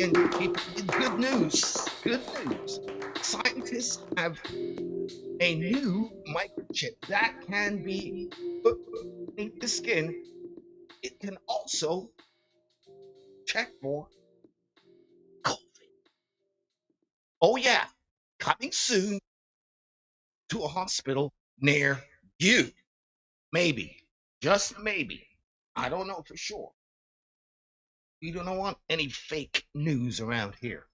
again, people, good news. Good news. Scientists have a new microchip that can be put in the skin. It can also check for COVID. Oh, yeah, coming soon to a hospital near you. Maybe, just maybe. I don't know for sure. You don't want any fake news around here.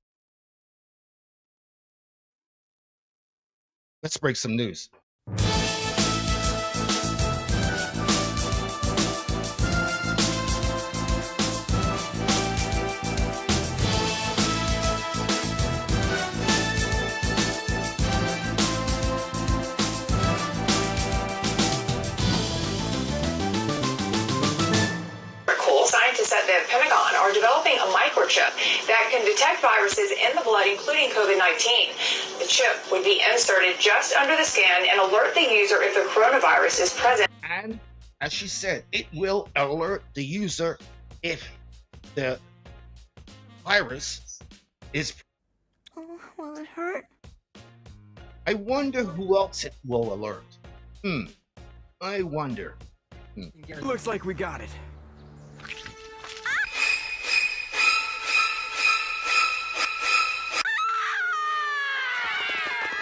Let's break some news. Scientists at the Pentagon are developing a microchip that can detect viruses in the blood, including COVID-19. The chip would be inserted just under the skin and alert the user if the coronavirus is present. And as she said, it will alert the user if the virus is. Oh, will it hurt? I wonder who else it will alert. I wonder. Looks like we got it.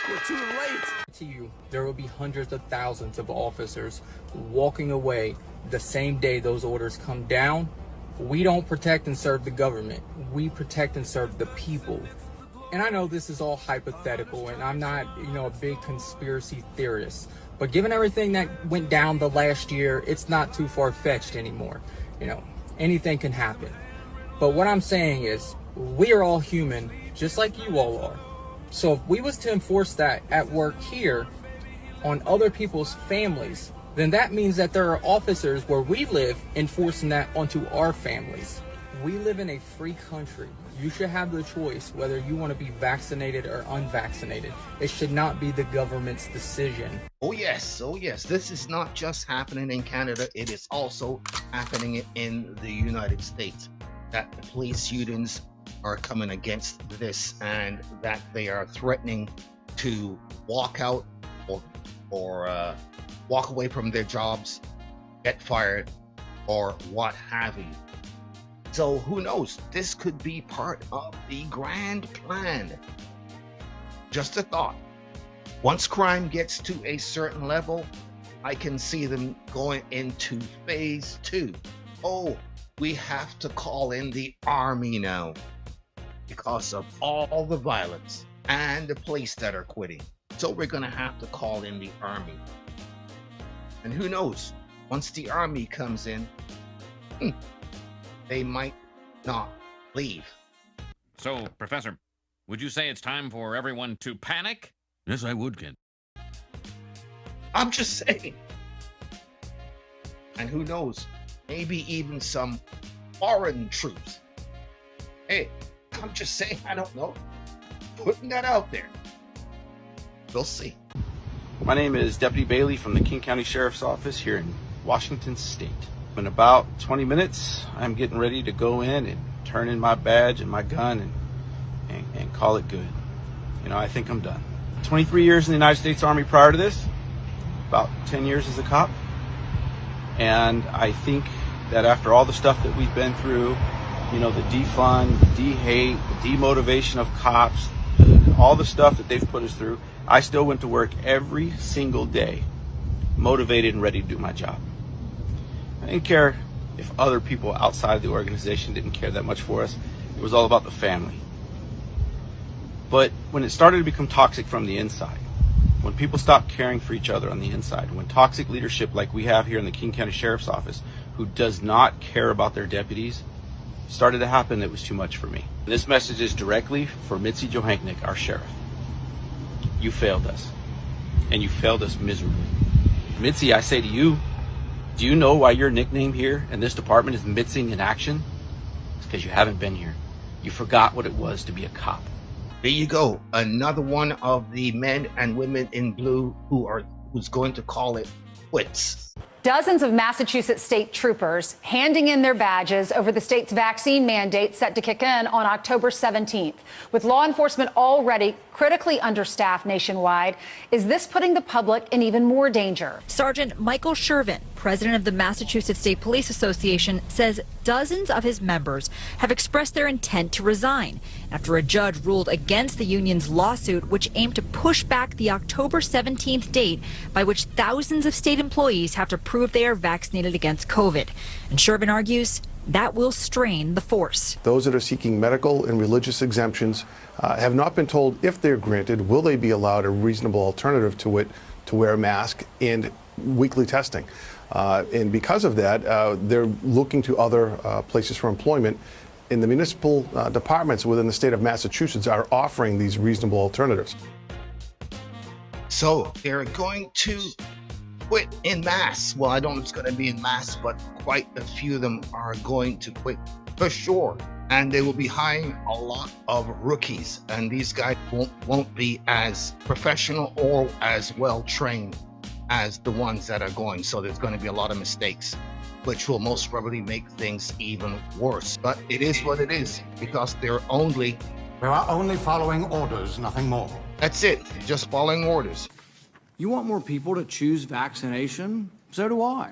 We're too late. To you, there will be hundreds of thousands of officers walking away the same day those orders come down. We don't protect and serve the government. We protect and serve the people. And I know this is all hypothetical, and I'm not, a big conspiracy theorist. But given everything that went down the last year, it's not too far-fetched anymore. Anything can happen. But what I'm saying is, we are all human, just like you all are. So if we was to enforce that at work here on other people's families, then that means that there are officers where we live enforcing that onto our families. We live in a free country. You should have the choice whether you want to be vaccinated or unvaccinated. It should not be the government's decision. Oh yes. This is not just happening in Canada, it is also happening in the United States. That the police unions are coming against this, and that they are threatening to walk out or walk away from their jobs, get fired, or what have you. So who knows? This could be part of the grand plan. Just a thought. Once crime gets to a certain level, I can see them going into phase 2. Oh, we have to call in the army now because of all the violence and the police that are quitting. So we're going to have to call in the army. And who knows, once the army comes in, they might not leave. So, Professor, would you say it's time for everyone to panic? Yes, I would, Ken. I'm just saying. And who knows, maybe even some foreign troops. Hey, I'm just saying, I don't know. Putting that out there. We'll see. My name is Deputy Bailey from the King County Sheriff's Office here in Washington State. In about 20 minutes, I'm getting ready to go in and turn in my badge and my gun and call it good. I think I'm done. 23 years in the United States Army prior to this, about 10 years as a cop. And I think that after all the stuff that we've been through, the defund, the de-hate, the demotivation of cops, all the stuff that they've put us through, I still went to work every single day, motivated and ready to do my job. I didn't care if other people outside the organization didn't care that much for us. It was all about the family. But when it started to become toxic from the inside, when people stopped caring for each other on the inside, when toxic leadership like we have here in the King County Sheriff's Office, who does not care about their deputies, started to happen, it was too much for me. This message is directly for Mitzi Johanknick, our sheriff. You failed us, and you failed us miserably. Mitzi, I say to you, do you know why your nickname here in this department is Missing in Action? It's because you haven't been here. You forgot what it was to be a cop. There you go. Another one of the men and women in blue who's going to call it quits. Dozens of Massachusetts state troopers handing in their badges over the state's vaccine mandate set to kick in on October 17th. With law enforcement already critically understaffed nationwide, is this putting the public in even more danger? Sergeant Michael Shervin, president of the Massachusetts State Police Association, says dozens of his members have expressed their intent to resign after a judge ruled against the union's lawsuit, which aimed to push back the October 17th date by which thousands of state employees have to prove they are vaccinated against COVID. And Shervin argues that will strain the force. Those that are seeking medical and religious exemptions have not been told if they're granted, will they be allowed a reasonable alternative to it to wear a mask and weekly testing. And because of that, they're looking to other places for employment. And the municipal departments within the state of Massachusetts are offering these reasonable alternatives. So they're going to quit in mass. Well, I don't know if it's going to be in mass, but quite a few of them are going to quit for sure. And they will be hiring a lot of rookies. And these guys won't be as professional or as well trained as the ones that are going. So there's going to be a lot of mistakes, which will most probably make things even worse. But it is what it is, because we are only following orders, nothing more. That's it, just following orders. You want more people to choose vaccination? So do I.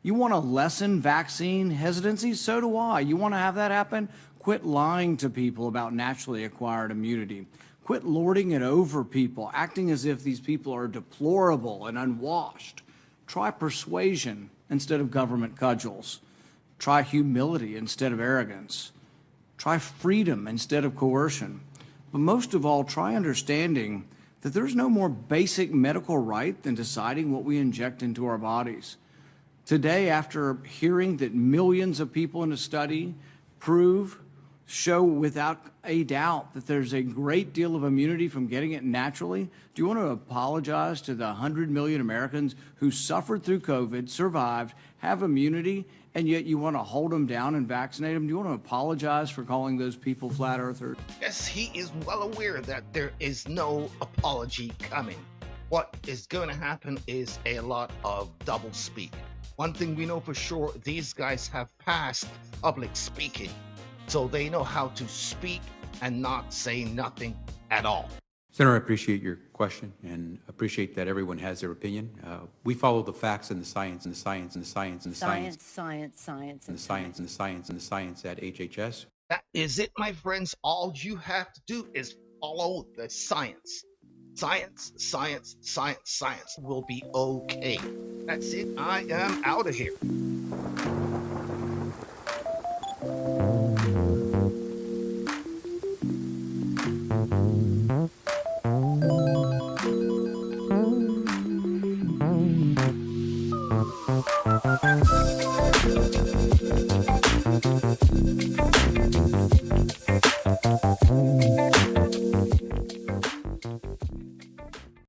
You want to lessen vaccine hesitancy? So do I. You want to have that happen? Quit lying to people about naturally acquired immunity. Quit lording it over people, acting as if these people are deplorable and unwashed. Try persuasion instead of government cudgels. Try humility instead of arrogance. Try freedom instead of coercion. But most of all, try understanding that there's no more basic medical right than deciding what we inject into our bodies. Today, after hearing that millions of people in a study show without a doubt that there's a great deal of immunity from getting it naturally, do you want to apologize to the 100 million Americans who suffered through COVID, survived, have immunity, and yet you want to hold them down and vaccinate them? Do you want to apologize for calling those people flat earthers? Yes, he is well aware that there is no apology coming. What is going to happen is a lot of double speak. One thing we know for sure, these guys have passed public speaking, so they know how to speak and not say nothing at all. Senator, I appreciate your question and appreciate that everyone has their opinion. We follow the facts and the science and the science and the science and the science. Science. And the science and the science and the science at HHS. That is it, my friends. All you have to do is follow the science. Science, science, science, science will be okay. That's it. I am out of here.